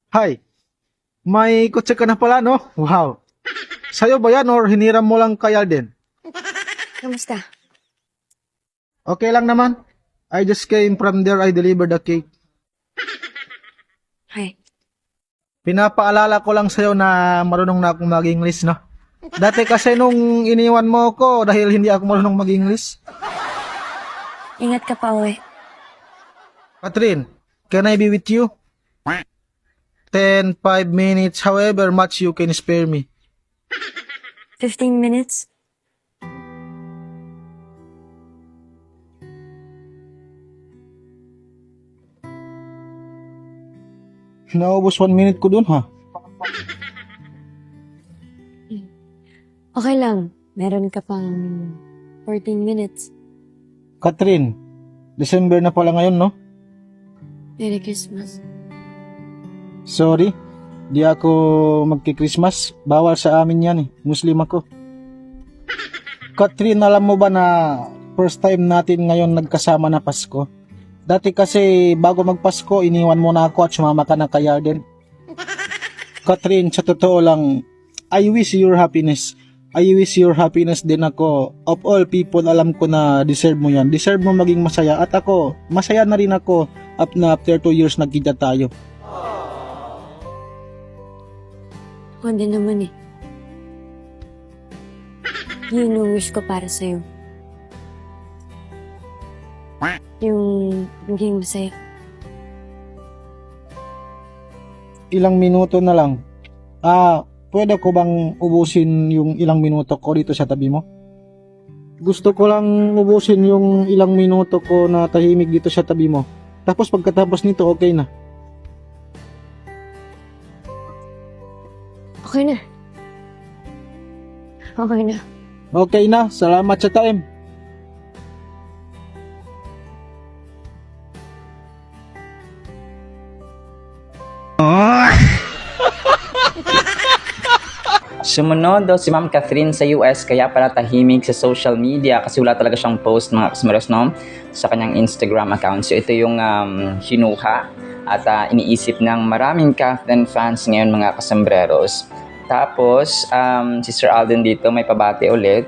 Hi, may kotse ka na pala, no? Wow. Sa'yo ba yan or hiniram mo lang kay Alden? Kamusta? Okay lang naman. I just came from there, I delivered the cake. Hi. Pinapaalala ko lang sa'yo na marunong na akong mag-English, no? Dati kasi nung iniwan mo ko dahil hindi ako marunong mag-English. Ingat ka pa uwi. Catherine, can I be with you? 5 minutes, however much you can spare me. 15 minutes? Naubos 1 minute ko dun, ha? Okay lang. Meron ka pang 14 minutes. Catherine, December na pala ngayon, no? Merry Christmas. Sorry, di ako magki-Christmas. Bawal sa amin yan eh. Muslim ako. Catherine, alam mo ba na first time natin ngayon nagkasama na Pasko? Dati kasi bago magpasko, iniwan mo na ako at sumama ka na kay Arden. Catherine, sa totoo lang, I wish your happiness. I wish your happiness din ako. Of all people, alam ko na deserve mo yan. Deserve mo maging masaya. At ako, masaya na rin ako after 2 years nagkita tayo. Ako din naman eh. Yun yung wish ko para sa'yo. Yung maging masaya. Ilang minuto na lang. Pwede ko bang ubusin yung ilang minuto ko dito sa tabi mo? Gusto ko lang ubusin yung ilang minuto ko na tahimik dito sa tabi mo. Tapos pagkatapos nito, okay na. Okay na. Okay na. Okay na, salamat sa time. Sumunod daw si Ma'am Catherine sa US kaya pala tahimik sa social media kasi wala talaga siyang post mga kasmaros no sa kanyang Instagram account. So ito yung hinuha at iniisip ng maraming Catherine fans ngayon mga kasambreros. Tapos si Sir Alden dito may pabati ulit.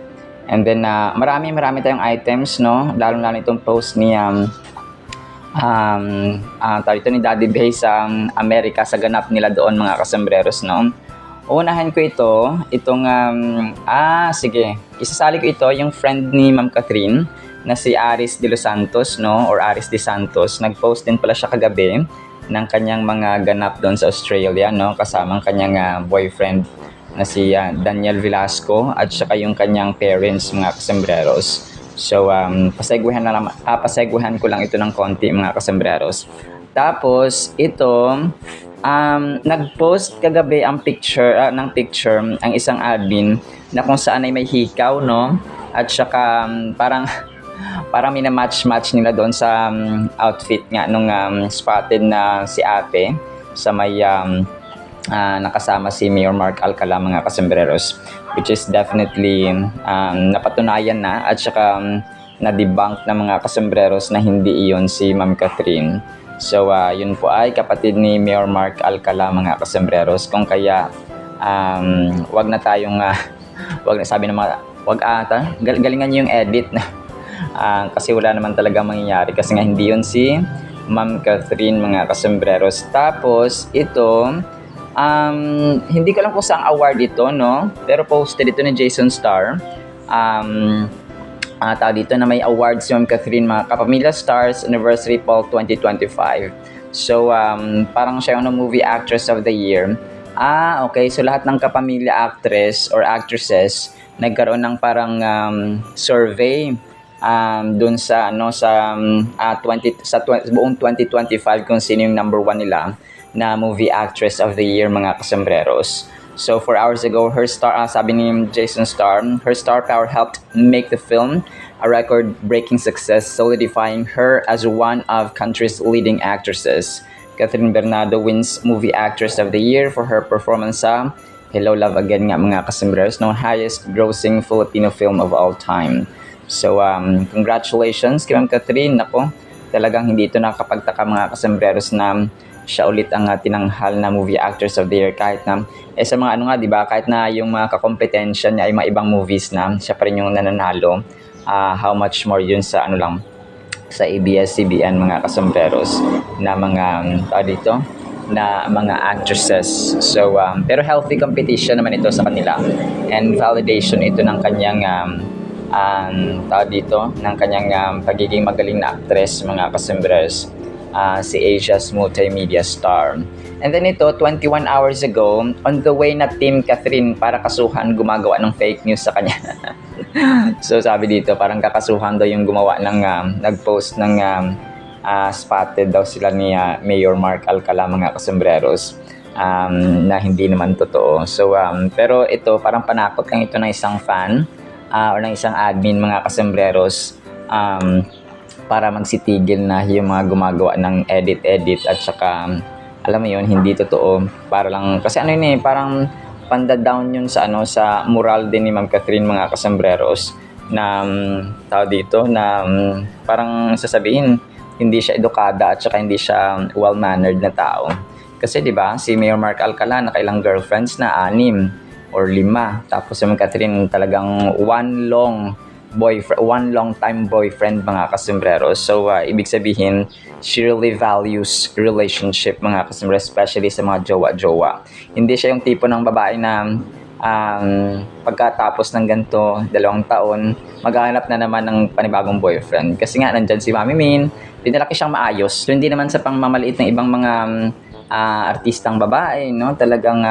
And then marami tayong items no lalo itong post ni tawag ito ni Daddy Bay sa Amerika sa ganap nila doon mga kasambreros no. Unahin ko itong, sige, isasali ko ito, yung friend ni Ma'am Catherine, na si Aris de Los Santos, no, or Aris de Santos, nag-post din pala siya kagabi ng kanyang mga ganap doon sa Australia, no, kasamang kanyang boyfriend na si Daniel Velasco at saka yung kanyang parents, mga kasembreros. So, pasegwahan ko lang ito ng konti, mga kasembreros. Tapos, ito, nag-post kagabi ang picture ang isang admin na kung saan ay may hikaw no at saka parang mina-match nila doon sa outfit nga nung spotted na si ate sa may nakasama si Mayor Mark Alcala mga kasembreros, which is definitely napatunayan na at saka na-debunk na mga kasembreros na hindi iyon si Ma'am Catherine. So, yun po ay kapatid ni Mayor Mark Alcala mga kasembreros. Kung kaya, wag na tayong, galingan niyo yung edit na. Kasi wala naman talaga mangyayari. Kasi nga hindi yun si Ma'am Catherine mga kasembreros. Tapos, ito, hindi ko lang kung saang award ito, no? Pero posted ito ni Jason Starr. Tao dito na may awards si Ma'am Catherine, mga Kapamilya Stars Anniversary Fall 2025. So, parang siya yung movie actress of the year. Okay. So, lahat ng kapamilya actress or actresses nagkaroon ng parang survey dun sa buong 2025 kung sino yung number 1 nila na movie actress of the year, mga kasembreros. So 4 hours ago, her star, sabi ni Jason Starr, her star power helped make the film a record-breaking success, solidifying her as one of country's leading actresses. Catherine Bernardo wins Movie Actress of the Year for her performance sa Hello, Love Again nga mga kasembreros, no highest-grossing Filipino film of all time. So congratulations kay Ma'am Catherine. Nako, talagang hindi ito nakakapagtaka mga kasembreros na siya ulit ang tinanghal na movie actors of the year kahit na sa mga ano nga 'di ba, kahit na yung mga kakompetensya niya ay mga ibang movies na, siya pa rin yung nananalo. How much more yun sa ano lang, sa ABS-CBN mga kasombreros na mga dito na mga actresses. So pero healthy competition naman ito sa kanila and validation ito ng kanyang dito ng kanyang pagiging magaling na actress mga kasombreros. Si Asia's multimedia star. And then ito, 21 hours ago, on the way na Team Catherine para kasuhan, gumagawa ng fake news sa kanya. So sabi dito, parang kakasuhan daw yung gumawa ng, nag-post ng spotted daw sila ni Mayor Mark Alcala mga kasombreros na hindi naman totoo. So, pero ito, parang panakot lang ito ng isang fan or ng isang admin mga kasombreros para magsitigil na yung mga gumagawa ng edit at saka alam mo yun, hindi totoo para lang kasi ano yun parang panda-down yun sa sa moral din ni Ma'am Catherine mga kasombreros na tao dito na parang sasabihin hindi siya edukada at saka hindi siya well-mannered na tao. Kasi 'di ba, si Mayor Mark Alcala nakailang girlfriends na 6 or 5. Tapos si Ma'am Catherine talagang one long time boyfriend mga kasombreros. So ibig sabihin she really values relationship mga kasombreros, especially sa mga jowa-jowa. Hindi siya yung tipo ng babae na pagkatapos ng ganito 2 taon maghahanap na naman ng panibagong boyfriend. Kasi nga nandyan si Mami Min, pinalaki siyang maayos. So hindi naman sa pangmamaliit ng ibang mga artistang babae, no? Talagang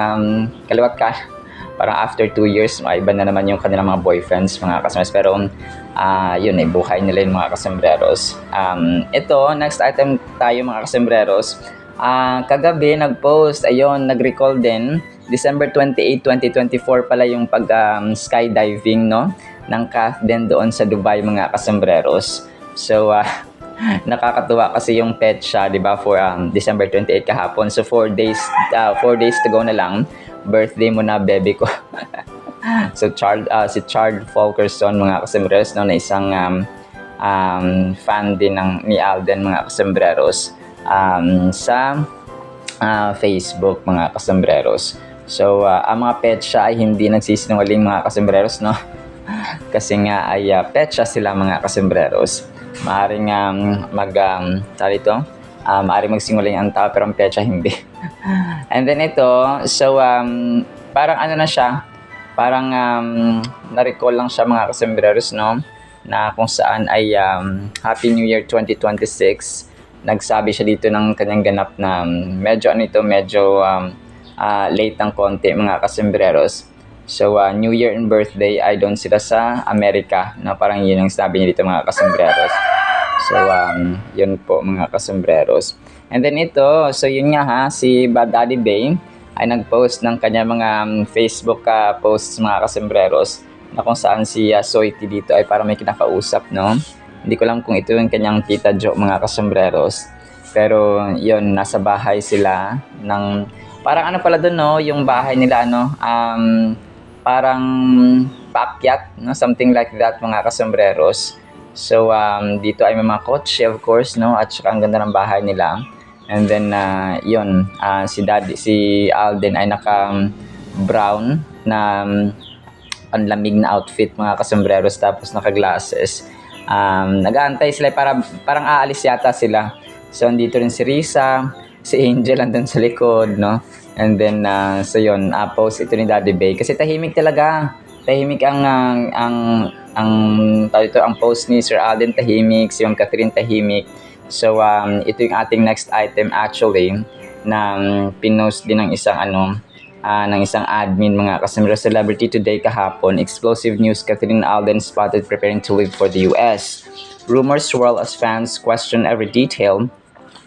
kaliwat ka. Parang after 2 years, iba na naman yung kanilang mga boyfriends, mga kasombreros. Pero, yun buhay nila yung mga kasombreros. Ito, next item tayo mga kasombreros. Kagabi, nag-post, nag-recall din. December 28, 2024 pala yung skydiving, no? Ng Kath din doon sa Dubai, mga kasombreros. So, nakakatuwa kasi yung petsa, di ba, for December 28 kahapon. So, 4 days to go na lang. Birthday mo na, baby ko. So si Chard Fulkerson mga kasombreros, no, na isang fan din ni Alden mga kasombreros sa Facebook mga kasombreros. So ang mga petsa ay hindi nagsisinungaling mga kasombreros, no? Kasi nga ay petsa sila mga kasombreros. Maaring maaring magsinungaling ang tao pero ang petsa hindi. And then ito, so parang ano na siya, parang na-recall lang siya mga kasombreros, no? Na kung saan ay Happy New Year 2026. Nagsabi siya dito ng kanyang ganap na medyo late ng konti mga kasombreros. So New Year and birthday ay doon sila sa Amerika, no? Parang yun ang sabi niya dito mga kasombreros. So, yun po mga kasombreros. And then ito, so yun nga si Bad Daddy Bay ay nag-post ng kanya mga Facebook posts mga kasombreros na kung saan si Soiti dito ay parang may kinakausap, no? Hindi ko alam kung ito yung kanyang tita Jo mga kasombreros. Pero yun, nasa bahay sila ng, parang ano pala doon, no? Yung bahay nila, no? Parang paakyat, no? Something like that mga kasombreros. So, dito ay may mga kotse, of course, no? At saka ang ganda ng bahay nila. And then, si Alden ay naka-brown na panlamig na outfit, mga kasombreros, tapos naka-glasses. Nag-aantay sila, parang aalis yata sila. So, andito rin si Risa, si Angel andun sa likod, no? And then, so yun, post ito ni Daddy Bay. Kasi tahimik talaga. Tahimik ang post ni Sir Alden, tahimik, si Ma'am Catherine tahimik. So ito yung ating next item actually na pinost din ng isang admin mga kasombreros. Celebrity Today kahapon, explosive news, Catherine Alden spotted preparing to leave for the US. Rumors swirl as fans question every detail.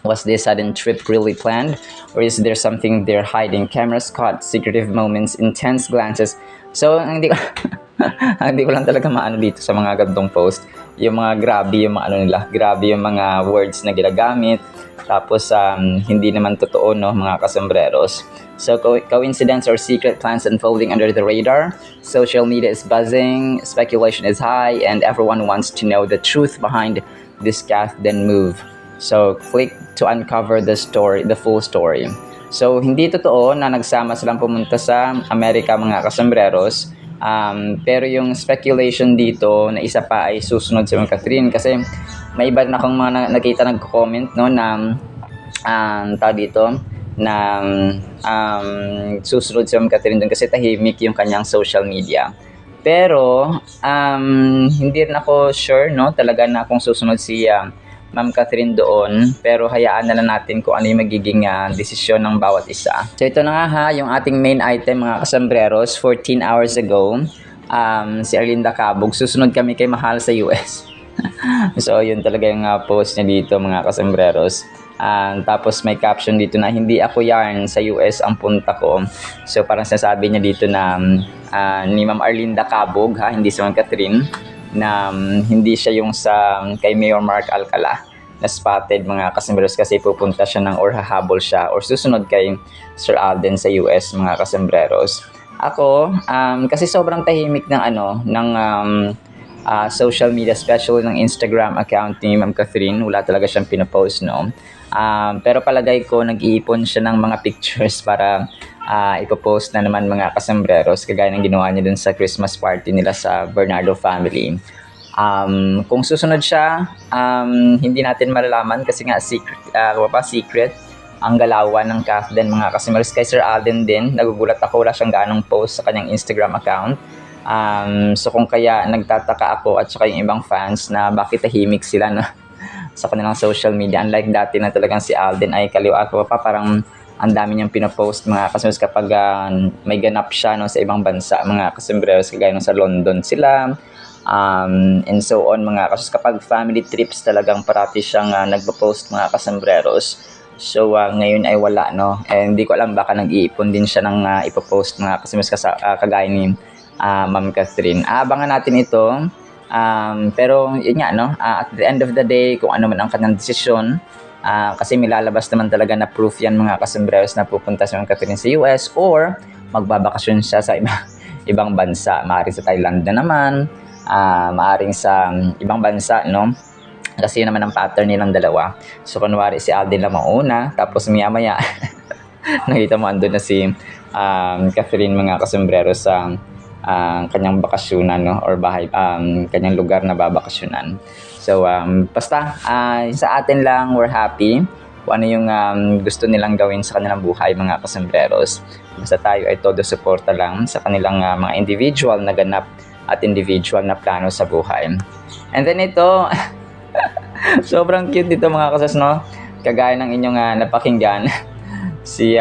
Was this sudden trip really planned, or is there something they're hiding? Cameras caught secretive moments, intense glances. So, hindi ko lang talaga maano dito sa mga gantong post. Yung mga grabe yung grabe yung mga words na ginagamit. Tapos, hindi naman totoo, no, mga kasombreros. So, coincidence or secret plans unfolding under the radar. Social media is buzzing, speculation is high, and everyone wants to know the truth behind this Kath Den move. So, click to uncover the story, the full story. So, hindi totoo na nagsama silang pumunta sa Amerika mga kasambreros. Pero yung speculation dito na isa pa ay susunod si Ma'am Catherine kasi may iba na akong mga nakita nagko-comment no na tawag dito na susunod si Ma'am Catherine doon kasi tahimik yung kanyang social media. Pero hindi rin ako sure no talaga na kung susunod si Ma'am Catherine doon, pero hayaan na lang natin kung ano yung magiging desisyon ng bawat isa. So ito na nga ha, yung ating main item mga kasambreros, 14 hours ago, si Arlinda Cabog, susunod kami kay Mahal sa US. So yun talaga yung post niya dito mga kasambreros. Tapos may caption dito na hindi ako yarn sa US ang punta ko. So parang sinasabi niya dito na ni Ma'am Arlinda Cabog ha, hindi si Ma'am Catherine, na hindi siya yung sa kay Mayor Mark Alcala na spotted mga kasambreros kasi pupunta siya or hahabol siya or susunod kay Sir Alden sa US mga kasambreros. Ako kasi sobrang tahimik ng social media, especially ng Instagram account ni Ma'am Catherine, wala talaga siyang pinopost no. Pero palagay ko nag-iipon siya ng mga pictures para ipopost na naman mga kasambreros kagaya ng ginawa niya dun sa Christmas party nila sa Bernardo family. Kung susunod siya, hindi natin malalaman kasi nga secret ang galawan ng Kathleen mga kasambreros. Kay Sir Alden din, nagugulat ako, wala siyang gaanong post sa kanyang Instagram account. So kung kaya nagtataka ako at saka yung ibang fans na bakit tahimik sila no, sa kanilang social media. Unlike dati na talagang si Alden ay kaliwa ako pa, parang ang dami niyang pinopost mga kasambreros kapag may ganap siya no, sa ibang bansa mga kasambreros kagaya no, sa London sila and so on mga kasambreros. Kapag family trips talagang parati siyang nagpo-post mga kasambreros. So ngayon ay wala no, and hindi ko alam baka nag-iipon din siya ng ipopost mga kasambreros kagaya ni Ma'am Catherine. Abangan natin ito. Pero yun nga no, at the end of the day kung ano man ang kanyang desisyon, kasi may lalabas naman talaga na proof yan mga kasambreros na pupunta si Ma'am Catherine sa US or magbabakasyon siya sa ibang bansa. Maaring sa Thailand na naman, maaring sa ibang bansa no, kasi yun naman ang pattern nilang dalawa. So kunwari si Alden lang mauna, tapos maya nakita mo andun na si Catherine mga kasambreros sa kanyang bakasyonan no, or bahay, kanyang lugar na babakasyonan. So basta sa atin lang, we're happy kung ano yung gusto nilang gawin sa kanilang buhay mga kasambreros. Basta tayo ay todo suporta lang sa kanilang mga individual na ganap at individual na plano sa buhay. And then ito sobrang cute dito mga kasas no, kagaya ng inyong napakinggan si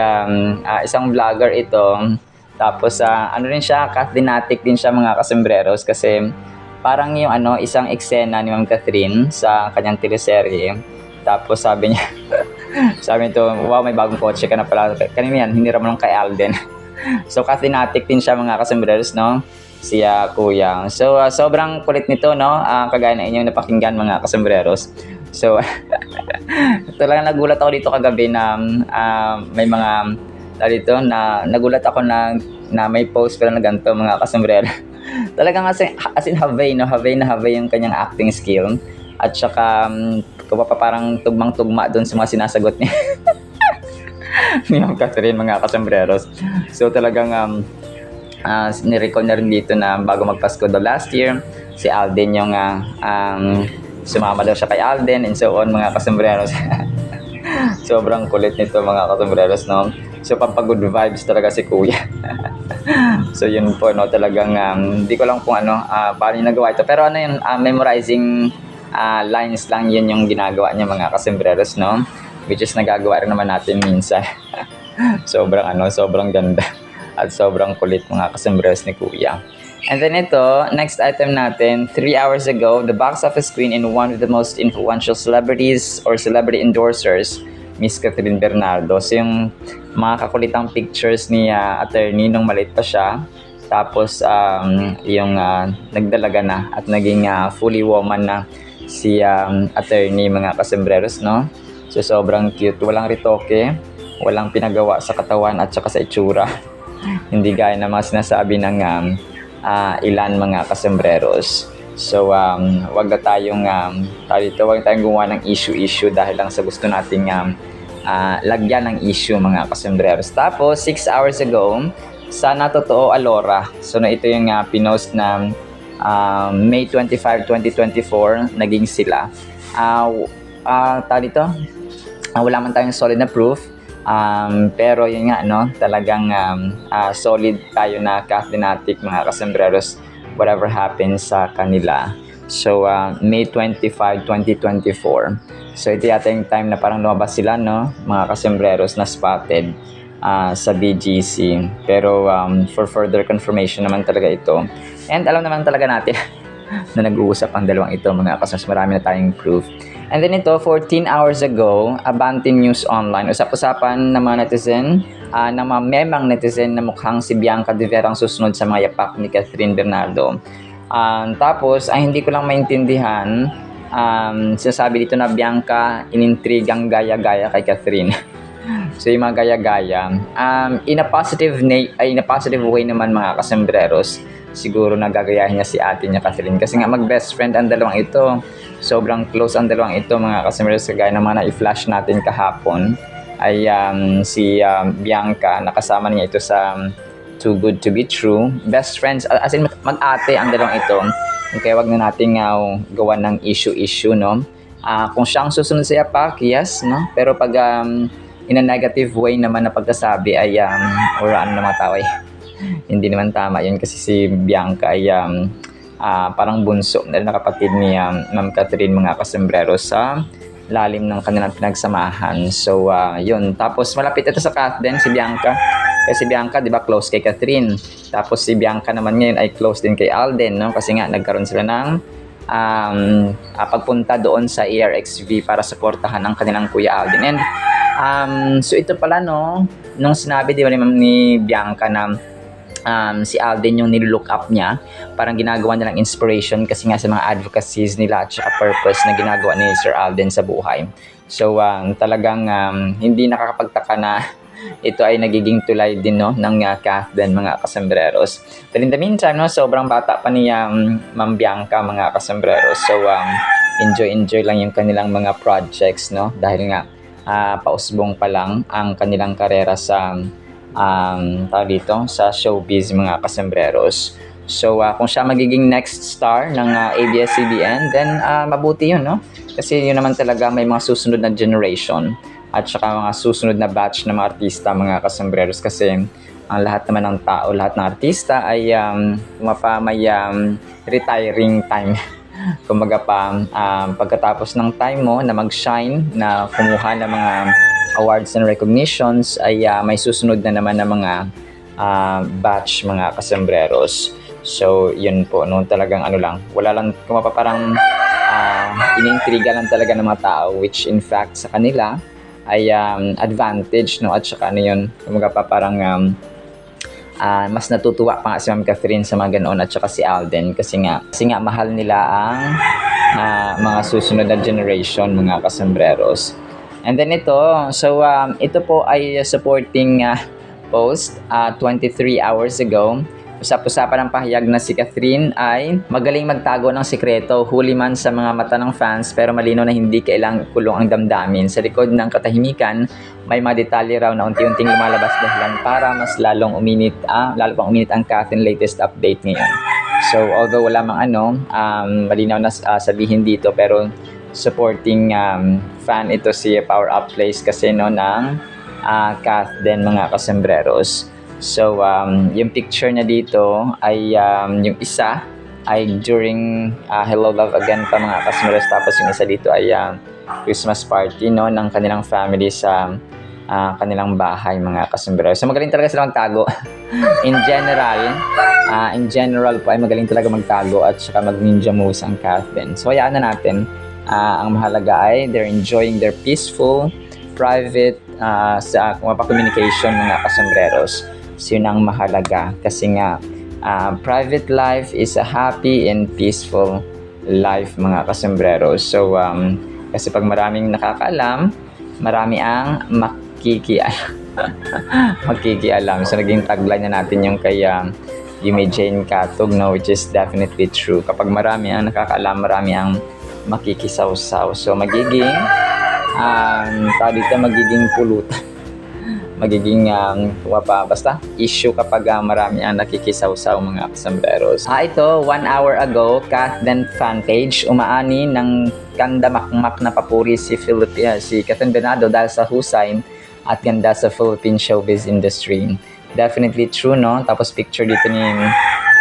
isang vlogger ito. Tapos ano rin siya, Cathlenatic din siya mga kasambreros kasi parang yung isang eksena ni Ma'am Catherine sa kanyang teleserye. Tapos sabi niya, sabi nito, wow, may bagong kotse ka na pala. Kanina yan, hiniram mo lang kay Alden. So Cathlenatic din siya mga kasambreros, no? Si Kuya. So sobrang kulit nito, no? Kagaya na inyong napakinggan mga kasambreros. So talagang nagulat ako dito kagabi na may mga dito na nagulat ako na may post pala na ganito mga kasambreros. Talagang as in Havay yung kanyang acting skill at saka parang tugmang-tugma doon sa mga sinasagot niya ni Ma'am Catherine mga kasambreros. So talagang nirecall na rin dito na bago magpasko daw last year si Alden yung sumama daw siya kay Alden and so on mga kasambreros. Sobrang kulit nito mga kasambreros no. So pampag-good vibes talaga si Kuya. So yun po no, talagang hindi ko lang kung paano yung nagawa ito. Pero yun, memorizing lines lang yun yung ginagawa niya mga kasambreros no. Which is nagagawa rin naman natin minsan. sobrang ganda at sobrang kulit mga kasambreros ni Kuya. And then ito, next item natin, 3 hours ago, the box office queen and one of the most influential celebrities or celebrity endorsers, Miss Catherine Bernardo. So yung mga kakulitang pictures ni attorney nung maliit pa siya. Tapos yung nagdalaga na at naging fully woman na si attorney mga kasambreros, no? So sobrang cute, walang retoke, walang pinagawa sa katawan at saka sa itsura. Hindi gaya na mga sinasabi ng ilan mga kasambreros. So, wag na tayong, wag tayong gumawa ng issue dahil lang sa gusto nating lagyan ng issue mga kasembreros. Tapos, 6 hours ago, sana totoo Alora. So, ito yung pinost na May 25, 2024, naging sila. Wala man tayong solid na proof. Pero yun nga, no, talagang solid tayo na Catholic mga kasembreros, whatever happens sa kanila. So, May 25, 2024. So, ito yata yung time na parang lumabas sila, no, mga kasembreros na spotted sa BGC. Pero, for further confirmation naman talaga ito. And alam naman talaga natin na nag-uusap ang dalawang ito, mga kasembreros. Marami na tayong proof. And then ito, 14 hours ago, Abante News Online. Usap-usapan ng mga netizen, ng mga memang netizen na mukhang si Bianca de Vera ang susunod sa mga yapak ni Catherine Bernardo. Tapos, hindi ko lang maintindihan, sinasabi dito na Bianca inintrigang gaya-gaya kay Catherine. So, yung mga gaya-gaya. In a positive way naman mga kasembreros, siguro nagagayahin niya si ate niya Catherine. Kasi nga mag-best friend ang dalawang ito. Sobrang close ang dalawang ito mga kasembreros. Kagaya ng mga na-i-flash natin kahapon ay si Bianca, nakasama niya ito sa Too Good to Be True. Best friends, as in mag-ate ang dalawang ito. Kaya wag na natin gawa ng issue, no? Kung siya ang susunod sa yapak, yes, no? Pero pag in a negative way naman na pagkasabi ay or ano na mga tao ay hindi naman tama yun kasi si Bianca ay parang bunso na kapatid ni Ma'am Catherine mga kasembreros sa lalim ng kanilang pinagsamahan. So, yun. Tapos, malapit ito sa Kath din, si Bianca. Kasi si Bianca, di ba, close kay Catherine. Tapos, si Bianca naman ngayon ay close din kay Alden, no? Kasi nga, nagkaroon sila ng pagpunta doon sa ARXV para suportahan ang kanilang Kuya Alden. And, so, ito pala, no? Nung sinabi, di ba, ni Bianca na si Alden yung nilook up niya, parang ginagawa nilang inspiration kasi nga sa mga advocacies nila at saka purpose na ginagawa ni Sir Alden sa buhay. So talagang hindi nakakapagtaka na ito ay nagiging tulay din, no, ng Kath din mga kasembreros. But in the meantime, no, sobrang bata pa ni Ma'am Bianca mga kasembreros. So enjoy lang yung kanilang mga projects, no, dahil nga pausbong pa lang ang kanilang karera sa sa showbiz mga kasembreros. So kung siya magiging next star ng ABS-CBN, then mabuti yun, no? Kasi yun naman talaga may mga susunod na generation at saka mga susunod na batch ng mga artista mga kasembreros. Kasi ang lahat naman ng tao, lahat ng artista ay may retiring time. Kumbaga pagkatapos ng time mo na mag-shine, na kumuha ng mga awards and recognitions, ay may susunod na naman ng mga batch mga kasembreros. So, yun po, no, talagang wala lang, parang inintriga lang talaga ng mga tao, which in fact sa kanila ay advantage, no, at saka parang mas natutuwa pa nga si Ma'am Catherine sa mga ganoon at saka si Alden kasi nga mahal nila ang mga susunod na generation mga kasembreros. And then ito po ay supporting post 23 hours ago. Usap-usapan ng pahayag na si Catherine ay magaling magtago ng sikreto, huli man sa mga mata ng fans pero malino na hindi kailang kulong ang damdamin. Sa likod ng katahimikan, may mga detalye raw na unti-unting lumalabas dahilan para mas lalo pang uminit ang Catherine latest update ngayon. So although wala mang malinaw na sabihin dito pero supporting fan ito si Power Up Place kasi ng Kath din mga kasembreros. So, yung picture niya dito ay yung isa ay during Hello Love Again pa mga kasembreros. Tapos yung isa dito ay Christmas party, no, ng kanilang family sa kanilang bahay mga kasembreros. So, magaling talaga sila magtago. In general po ay magaling talaga magtago at saka mag-ninja moves ang Kath din. So, hayaan na natin. Ang mahalaga ay they're enjoying their peaceful, private communication mga kasembreros. So yun ang mahalaga kasi nga private life is a happy and peaceful life mga kasembreros. So kasi pag maraming nakakaalam, marami ang makikialam. So naging tagline na natin yung kay you may Jane Katog, no, which is definitely true. Kapag marami ang nakakaalam, marami ang makikisaw-saw. So, magiging, magiging pulutan. Magiging basta issue kapag marami ang nakikisaw-saw mga kasambreros. Ito, 1 hour ago, Kath then fan page, umaani ng kandamakmak na papuri si Catherine Bernardo dahil sa husay at ganda sa Philippine showbiz industry. Definitely true, no? Tapos picture dito ni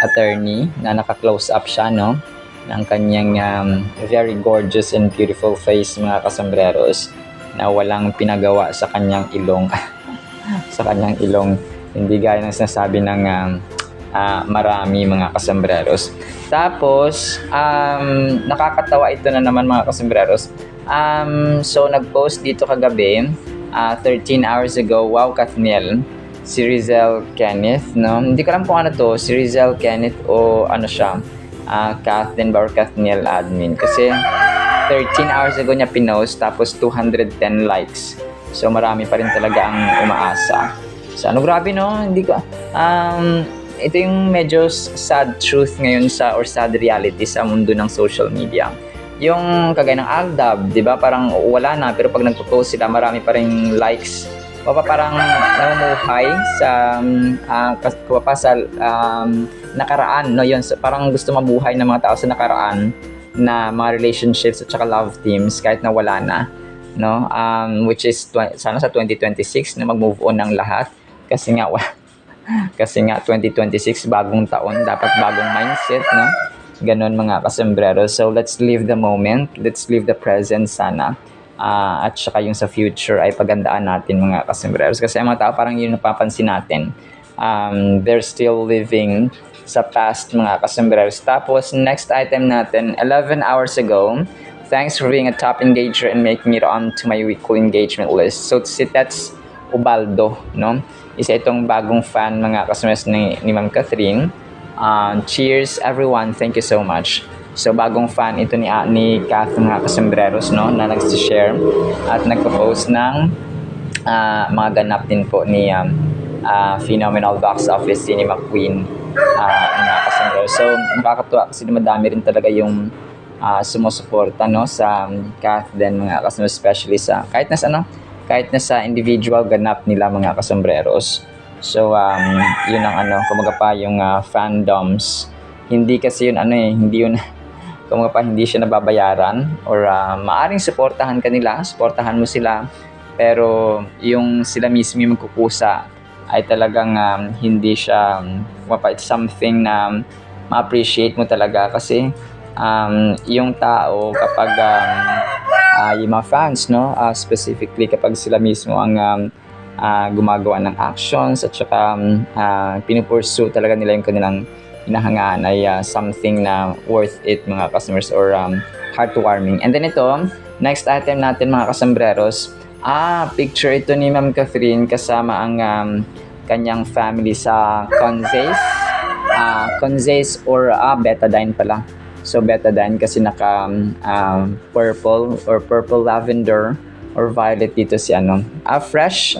attorney na naka-close up siya, no? Ng kanyang very gorgeous and beautiful face mga kasambreros na walang pinagawa sa kanyang ilong. Sa kanyang ilong, hindi gaya ng sinasabi ng marami mga kasambreros. Tapos, nakakatawa ito na naman mga kasambreros. So, nag-post dito kagabi, 13 hours ago, wow, Kathniel, si Rizel Kenneth, no? Hindi ko alam kung ano to, si Rizel Kenneth o ano siya, Kathleen ba or Kathniel admin. Kasi, 13 hours ago niya pinost, tapos 210 likes. So, marami pa rin talaga ang umaasa. So, grabe, no? Hindi ko, ito yung medyo sad truth ngayon or sad reality sa mundo ng social media. Yung kagaya ng Aldab, di ba? Parang wala na, pero pag nagpo-post sila, marami pa rin likes. Parang namumuhay sa, nakaraan, no? Yun, parang gusto mabuhay ng mga tao sa nakaraan na mga relationships at saka love teams kahit na wala na. No, which is sana sa 2026 na mag-move on ng lahat kasi nga 2026 bagong taon, dapat bagong mindset, no? Ganon mga kasombrero. So let's live the moment, let's live the present sana. At saka yung sa future ay pagandaan natin mga kasombrero kasi ang mga tao parang yun napapansin natin. They're still living sa past mga kasombrero. Tapos next item natin, 11 hours ago, thanks for being a top engager and making it onto my weekly engagement list. So, si Tets Ubaldo, no? Isa itong bagong fan mga customers ni Ma'am Catherine. Cheers everyone, thank you so much. So, bagong fan ito ni Kath mga kasembreros, no? Na nag-share at nagpo-post ng mga ganap din po ni Phenomenal Box Office Cinema Queen mga kasembreros. So, nakakatuwa kasi madami rin talaga yung sumusuporta, no, sa Kath din mga kasombrero, especially sa kahit na sa individual ganap nila mga kasomberos. So yun ang kumaga pa yung fandoms, hindi kasi yun hindi yun kumaga pa hindi siya nababayaran or maaring suportahan suportahan mo sila, pero yung sila mismo yung magkukusa ay talagang hindi siya it's something na ma-appreciate mo talaga kasi yung tao kapag yung mga fans, no, specifically kapag sila mismo ang gumagawa ng actions at saka pinupursue talaga nila yung kanilang hinahangaan ay something na worth it mga customers or heartwarming. And then ito, next item natin mga kasambreros, picture ito ni Ma'am Catherine kasama ang kanyang family sa Conzace or Betadine pala. So Betadine kasi naka purple or purple lavender or violet dito si fresh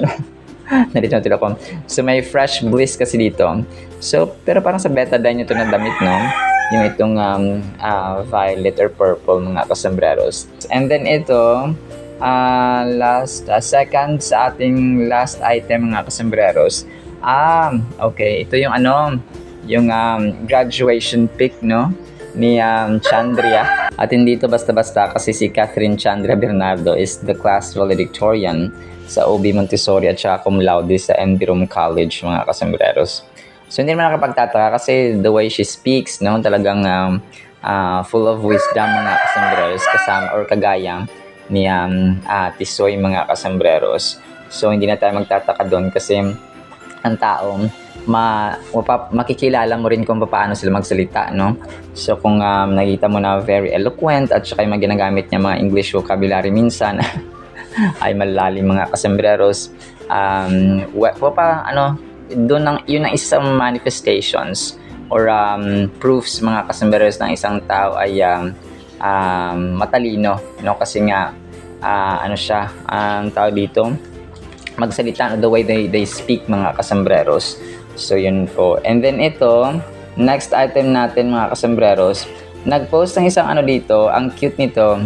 narito na ko. So may fresh bliss kasi dito. So pero parang sa Betadine ito na damit, no? Yung itong violet or purple mga kasambreros. And then ito second sa ating last item mga kasambreros. Okay, ito yung yung graduation pic, no, ni Chandria. At hindi ito basta-basta kasi si Catherine Chandria Bernardo is the class valedictorian sa OB Montessori at saka cum laude sa MD Room College mga kasambreros. So hindi naman nakapagtataka kasi the way she speaks, no, talagang full of wisdom mga kasambreros kasama or kagaya ni Tisoy mga kasambreros. So hindi na tayo magtataka doon kasi ang tao makikilala mo rin kung paano sila magsalita, no? So kung nakita mo na very eloquent at saka yung mga ginagamit niya mga English vocabulary minsan ay malalim mga kasambreros, yun ang isang manifestations or proofs mga kasambreros ng isang tao ay matalino, no? Kasi nga siya tao dito magsalita, the way they speak, mga kasambreros. So yun po. And then ito, next item natin mga kasambreros, nag-post ng isang ano dito, ang cute nito.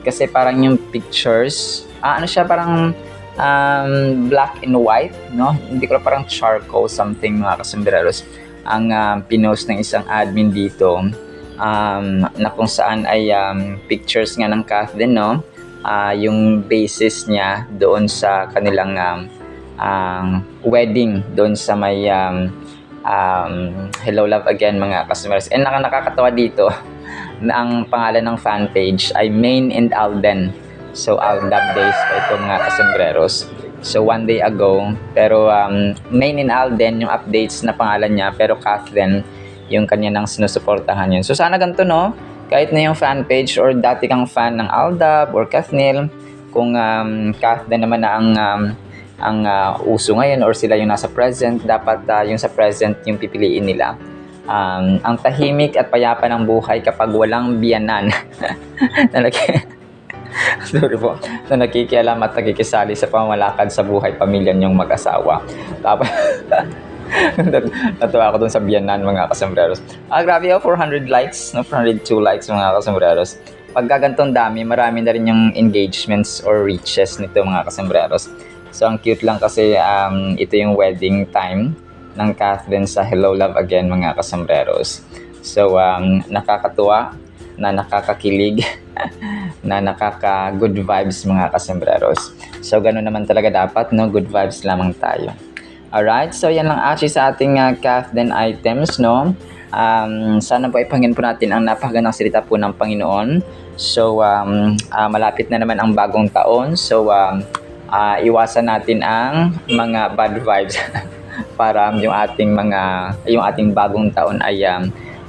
Kasi parang yung pictures, ano siya, parang black and white, no? Hindi ko parang charcoal something, mga kasambreros. Ang pinost ng isang admin dito, na kung saan ay pictures nga ng Kathleen, no? Yung basis niya doon sa kanilang wedding doon sa may Hello Love Again, mga customers. And nakakatawa dito na ang pangalan ng fan page ay Maine and Alden. So Aldab Days pa ito, mga kasembreros. So 1 day ago, pero Maine and Alden yung updates na pangalan niya, pero Kathleen yung kanya nang sinusuportahan yun. So sana ganito, no? Kahit na yung fan page or dati kang fan ng Aldab or Kathleen, kung Kathleen naman na ang uso ngayon or sila yung nasa present, dapat yung sa present yung pipiliin nila. Ang tahimik at payapa ng buhay kapag walang biyanan sorry po, na nakikialam at nakikisali sa pamamalakad sa buhay pamilya niyong mag-asawa. Tapos natuwa ako dun sa biyanan, mga kasembreros. Grabe, 400 likes, no? 402 likes, mga kasembreros. Pag gagantong dami, marami na rin yung engagements or reaches nito, mga kasembreros. So ang cute lang kasi ito yung wedding time ng Kathleen sa Hello Love Again, mga kasembreros. So nakakatuwa, na nakakakilig, na nakaka-good vibes, mga kasembreros. So ganun naman talaga dapat, no? Good vibes lamang tayo. Alright, so yan lang actually sa ating Kathleen items, no? Sana po ipangin po natin ang napakagandang salita po ng Panginoon. So malapit na naman ang bagong taon. So iwasan natin ang mga bad vibes para yung ating bagong taon ay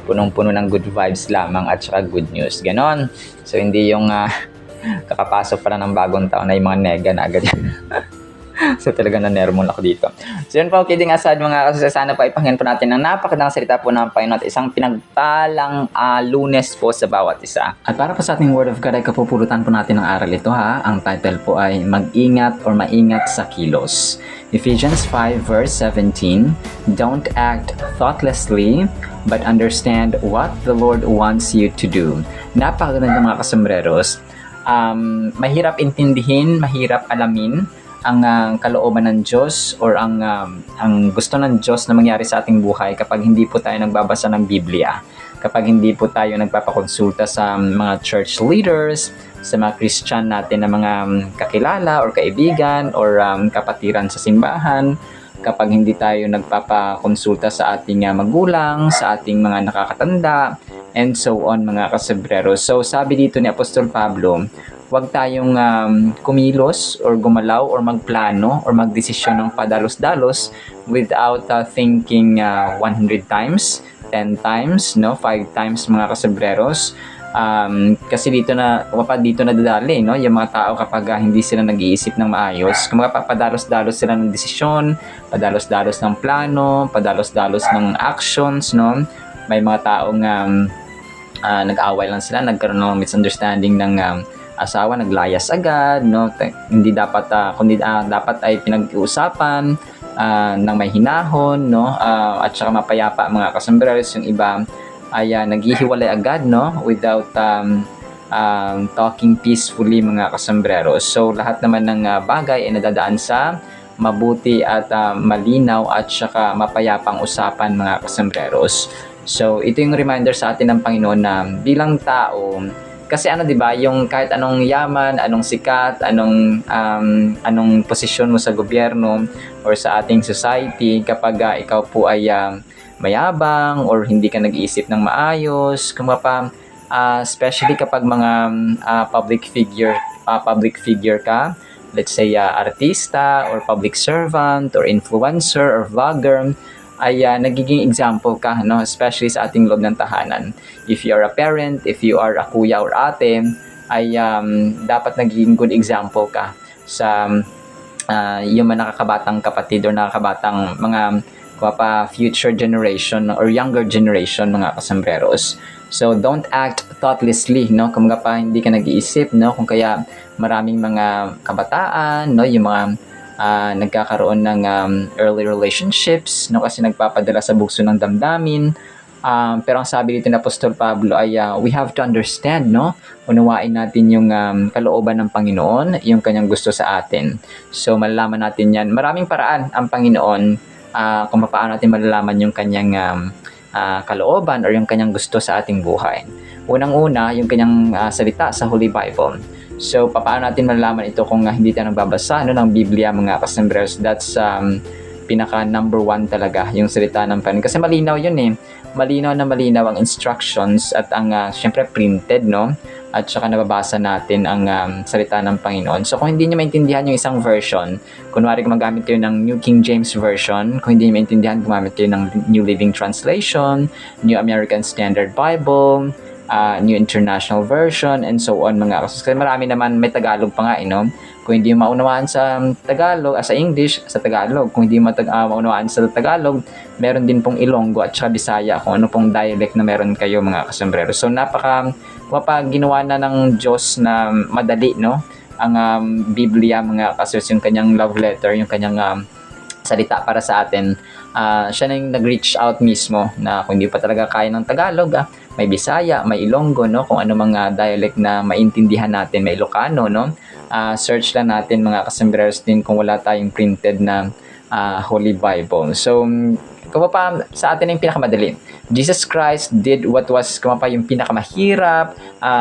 punong-puno ng good vibes lamang at saka good news. Ganon. So hindi yung kakapasok pa na ng bagong taon na yung mga nega na agad. So talaga na-nermon ako dito. So yun po, kidding aside, mga kasosya, sana po ipangin po natin ang napakagandang salita po ng Panginoon at isang pinagpalang Lunes po sa bawat isa. At para po sa ating Word of God ay kapupulutan po natin ang aral ito, ha. Ang title po ay Mag-ingat or Maingat sa Kilos. Ephesians 5 verse 17, Don't act thoughtlessly, but understand what the Lord wants you to do. Napakaganda, mga kasembreros. Mahirap intindihin, mahirap alamin ang kalooban ng Diyos or ang gusto ng Diyos na mangyari sa ating buhay kapag hindi po tayo nagbabasa ng Biblia, kapag hindi po tayo nagpapakonsulta sa mga church leaders, sa mga Christian natin na mga kakilala or kaibigan or kapatiran sa simbahan, kapag hindi tayo nagpapakonsulta sa ating magulang, sa ating mga nakakatanda, and so on, mga kasebreros. So sabi dito ni Apostol Pablo, huwag tayong kumilos or gumalaw or magplano or magdesisyon ng padalos-dalos without thinking 100 times, 10 times, no, 5 times, mga kasebreros. Kasi dito na dadali, no, yung mga tao kapag hindi sila nag-iisip ng maayos. Kung padalos-dalos sila ng desisyon, padalos-dalos ng plano, padalos-dalos ng actions, no. May mga taong nag-away lang sila, nagkaroon ng misunderstanding ng asawa, naglayas agad, no? Hindi dapat kundi dapat ay pinag-uusapan ng may hinahon, no? At saka mapayapa, mga kasembreros. Yung iba ay naghihiwalay agad, no? Without talking peacefully, mga kasembreros. So lahat naman ng bagay ay nadadaan sa mabuti at malinaw at saka mapayapang usapan, mga kasembreros. So ito yung reminder sa atin ng Panginoon na bilang tao, kasi 'di ba, yung kahit anong yaman, anong sikat, anong posisyon mo sa gobyerno or sa ating society, kapag ikaw po ay mayabang or hindi ka nag-iisip ng maayos, especially kapag mga public figure ka, let's say artista or public servant or influencer or vlogger, ay nagiging example ka, no? Especially sa ating loob ng tahanan. If you are a parent, if you are a kuya or ate, ay dapat nagiging good example ka sa yung mga nakakabatang kapatid or nakakabatang mga future generation or younger generation, mga kasembreros. So don't act thoughtlessly, no? Kung hindi ka nag-iisip, no? Kung kaya maraming mga kabataan, no, yung mga nagkakaroon ng early relationships, no, kasi nagpapadala sa bugso ng damdamin. Pero ang sabi dito ni Apostol Pablo ay we have to understand, no? Unawain natin yung kalooban ng Panginoon, yung kanyang gusto sa atin. So malalaman natin yan. Maraming paraan ang Panginoon kung paano natin malalaman yung kanyang kalooban or yung kanyang gusto sa ating buhay. Unang-una, yung kanyang salita sa Holy Bible. So paano natin malalaman ito kung hindi tayo nagbabasa ng Biblia, mga kasembreros? That's pinaka number one talaga, yung salita ng Panginoon. Kasi malinaw yun eh. Malinaw na malinaw ang instructions at ang syempre printed, no? At saka nababasa natin ang salita ng Panginoon. So kung hindi niyo maintindihan yung isang version, kunwari gumagamit kayo ng New King James Version, kung hindi niyo maintindihan, gumamit kayo ng New Living Translation, New American Standard Bible, New International Version, and so on, mga kasus. Kasi marami naman, may Tagalog pa nga, no? Kung hindi maunawaan sa Tagalog, sa English, sa Tagalog. Kung hindi maunawaan sa Tagalog, meron din pong Ilonggo at saka Bisaya, kung ano pong dialect na meron kayo, mga kasombrero. So ginawa na ng Diyos na madali, no? Ang Biblia, mga kasus, yung kanyang love letter, yung kanyang salita para sa atin. Siya na yung nag-reach out mismo na kung hindi pa talaga kaya ng Tagalog, may Bisaya, may Ilonggo, no? Kung ano mga dialect na maintindihan natin, may Ilocano, no? Search lang natin, mga kasembreros, din kung wala tayong printed na Holy Bible. So, sa atin yung pinakamadali. Jesus Christ did what was yung pinakamahirap,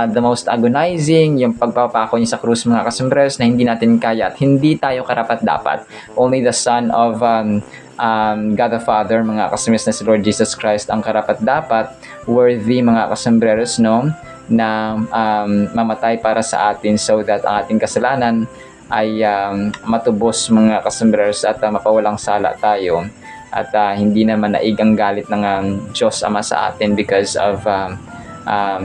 the most agonizing, yung pagpapako niya sa krus, mga kasembreros, na hindi natin kaya at hindi tayo karapat-dapat. Only the Son of God the Father, mga kasembreros, na si Lord Jesus Christ ang karapat-dapat, worthy, mga kasembreros, no? Na mamatay para sa atin so that ang ating kasalanan ay matubos, mga kasembreros, at mapawalang sala tayo at hindi naman naig ang galit ng Diyos Ama sa atin because of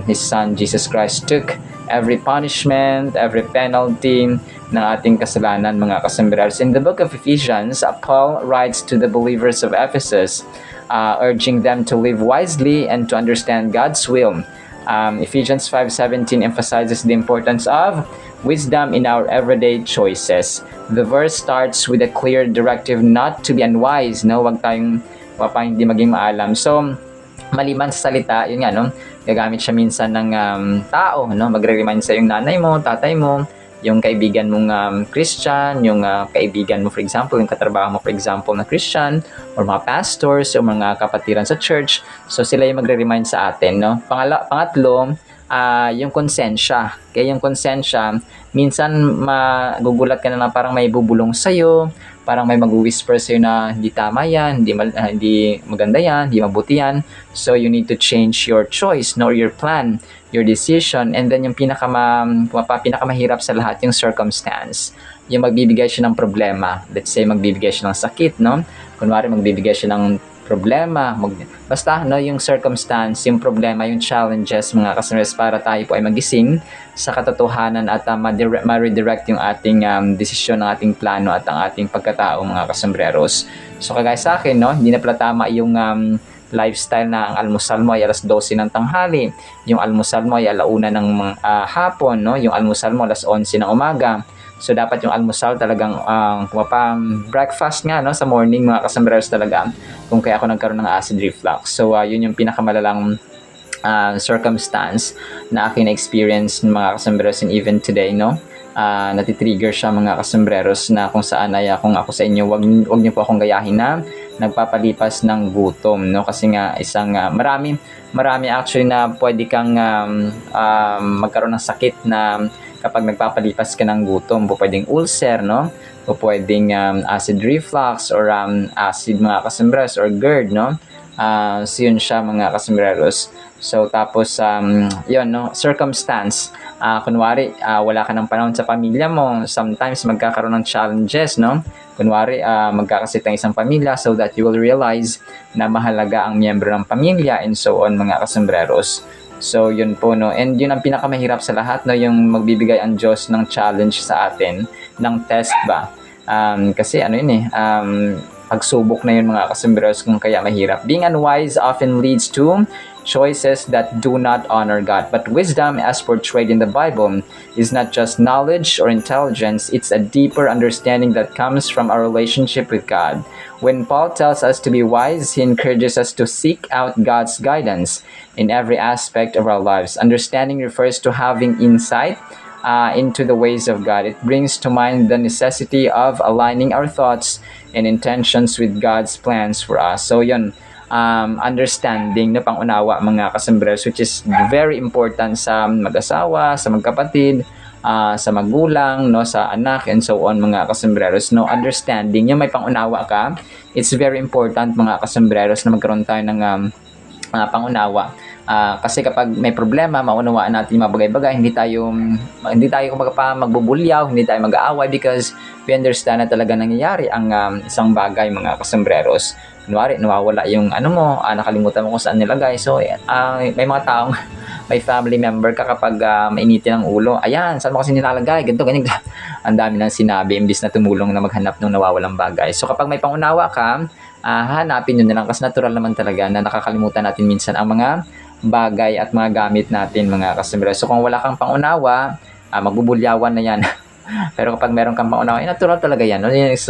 His Son Jesus Christ took every punishment, every penalty ng ating kasalanan, mga kasembreros. In the book of Ephesians, Paul writes to the believers of Ephesus, urging them to live wisely and to understand God's will. Ephesians 5:17 emphasizes the importance of wisdom in our everyday choices. The verse starts with a clear directive not to be unwise, no? Huwag tayong hindi maging maalam. So, maliban sa salita, yun nga, no? Gagamit siya minsan ng tao, no? Magre-remind sa yung nanay mo, tatay mo, yung kaibigan mong Christian, yung kaibigan mo, for example, yung katrabaho mo, for example, na Christian, or mga pastors, o mga kapatiran sa church. So, sila yung magre-remind sa atin, no? Pangatlo, yung konsensya. Kaya yung konsensya, minsan magugulat ka na parang may bubulong sa'yo, parang may mag-whisper sa'yo na hindi tama yan, hindi maganda yan, hindi mabuti yan. So, you need to change your choice, know your plan, your decision, and then yung pinakamahirap sa lahat, yung circumstance. Yung magbibigay siya ng problema. Let's say, magbibigay siya ng sakit, no? Kunwari, magbibigay siya ng problema. Basta, no, yung circumstance, yung problema, yung challenges, mga kasamaras, para tayo po ay magising sa katotohanan at ma-redirect yung ating desisyon, ng ating plano at ang ating pagkatao, mga kasambreros. So, kagaya sa akin, no, hindi na pala tama yung lifestyle na ang almusal mo ay alas 12 ng tanghali, yung almusal mo ay alauna ng hapon, no? Yung almusal mo alas 11 ng umaga. So dapat yung almusal talagang breakfast nga, no, sa morning, mga kasambreros, talaga, kung kaya ako nagkaroon ng acid reflux. So yun yung pinakamalalang circumstance na akin experience, mga kasambreros, and even today, no, natitrigger siya, mga kasambreros, na kung saan ay kung ako sa inyo, wag niyo po akong gayahin na nagpapalipas ng gutom, no? Kasi nga isang marami actually na pwede kang magkaroon ng sakit na kapag nagpapalipas ka ng gutom. Pwedeng ulcer, no? O pwedeng acid reflux or acid, mga kasambreros, or GERD, no? So yun siya, mga kasambreros. So tapos yun, no, circumstance. Kunwari wala ka ng panahon sa pamilya mo, sometimes magkakaroon ng challenges, no? Kunwari magkakasit ang isang pamilya, so that you will realize na mahalaga ang miyembro ng pamilya, and so on, mga kasambreros. So yun po, no, and yun ang pinakamahirap sa lahat, no, yung magbibigay ang Diyos ng challenge sa atin, ng test ba. Kasi ano yun pagsubok na yun mga kasembreros kung kaya mahirap. Being unwise often leads to choices that do not honor God. But wisdom, as portrayed in the Bible, is not just knowledge or intelligence, it's a deeper understanding that comes from our relationship with God. When Paul tells us to be wise, he encourages us to seek out God's guidance in every aspect of our lives. Understanding refers to having insight into the ways of God. It brings to mind the necessity of aligning our thoughts and intentions with God's plans for us. So yun, understanding na pangunawa mga kasembreros, which is very important sa mag-asawa, sa magkapatid, sa magulang, no, sa anak, and so on mga kasembreros. No, understanding, yung may pangunawa ka, it's very important mga kasembreros na magkaroon tayo ng pangunawa. Kasi kapag may problema, maunawaan natin yung mga bagay-bagay, hindi tayo kumbaga magbubulyaw, hindi tayo mag-aaway because we understand na talaga nangyayari ang isang bagay mga kasembreros. Kunwari, nawawala yung nakalimutan mo kung saan nilagay. So, may mga taong, may family member ka kapag mainitin ang ulo. Ayan, saan mo kasi nilalagay? Ganito, ganyan. Ang dami nang sinabi, imbis na tumulong na maghanap ng nawawalang bagay. So, kapag may pangunawa ka, hanapin yun na lang kasi natural naman talaga na nakakalimutan natin minsan ang mga bagay at mga gamit natin mga kasembreros. So, kung wala kang pangunawa, magbubulyawan na yan. Pero kapag meron kang pangunawa, natural talaga yan.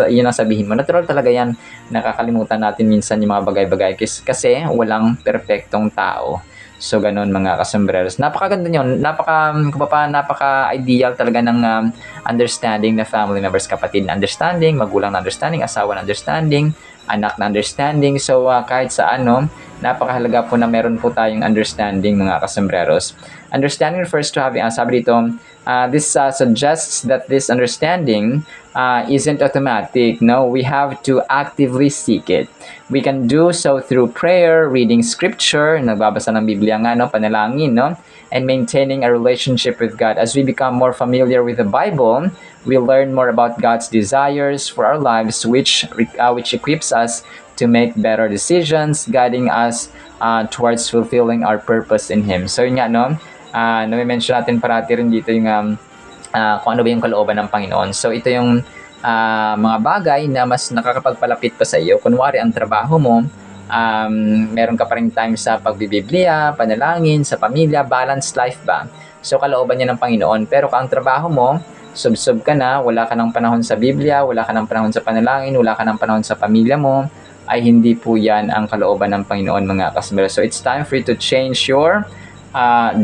Yun ang sabihin mo. Natural talaga yan. Nakakalimutan natin minsan yung mga bagay-bagay kasi walang perfectong tao. So, ganun mga kasembreros. Napakaganda yun. Napaka-ideal talaga ng understanding na family members, kapatid na understanding, magulang na understanding, asawa na understanding, anak na understanding. So, kahit sa napakahalaga po na meron po tayong understanding mga kasembreros. Understanding refers to having, sabi dito, this suggests that this understanding isn't automatic. No, we have to actively seek it. We can do so through prayer, reading scripture, nagbabasa ng Biblia nga, no, panalangin, no, and maintaining a relationship with God. As we become more familiar with the Bible, we learn more about God's desires for our lives, which equips us to make better decisions, guiding us towards fulfilling our purpose in Him. So yun nga, no, na-mention natin parati rin dito yung kung ano ba yung kalooban ng Panginoon. So ito yung mga bagay na mas nakakapagpalapit pa sa iyo. Kunwari ang trabaho mo, meron ka pa rin time sa pagbibiblia, panalangin, sa pamilya, balanced life ba? So kalooban niya ng Panginoon. Pero kung ang trabaho mo, sub-sub ka na, wala ka ng panahon sa Biblia, wala ka ng panahon sa panalangin, wala ka ng panahon sa pamilya mo, ay hindi po yan ang kalooban ng Panginoon mga kasembreros. So it's time for you to change your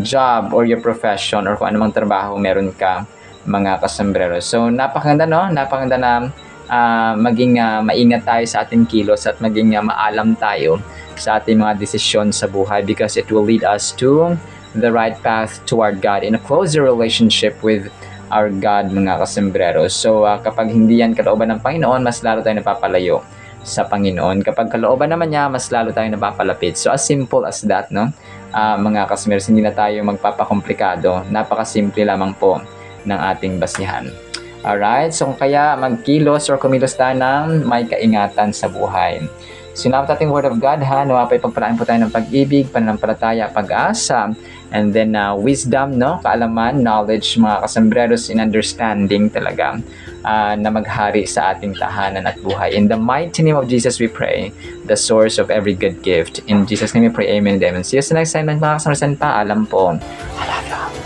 job or your profession or kung anumang trabaho meron ka mga kasembreros. So napakaganda, no? Napakaganda na maging maingat tayo sa ating kilos at maging maalam tayo sa ating mga desisyon sa buhay because it will lead us to the right path toward God in a closer relationship with our God mga kasembreros. So kapag hindi yan kalooban ng Panginoon, mas lalo tayo napapalayo sa Panginoon. Kapag kalooban naman niya, mas lalo tayo napapalapit. So as simple as that, no? Mga kasembreros, hindi na tayo magpapakomplikado. Napakasimple lamang po ng ating basihan. Alright, so kung kaya magkilos or kumilos tayo ng may kaingatan sa buhay. Sinabot ating Word of God, nawapay pagpalaan po tayo ng pag-ibig, pananampalataya, pag-asa, and then wisdom, no? Kaalaman, knowledge, mga kasembreros, in understanding talaga na maghari sa ating tahanan at buhay. In the mighty name of Jesus we pray, the source of every good gift. In Jesus' name we pray, amen and amen. See you sa next time, mga kasembreros, paalam po. I love you.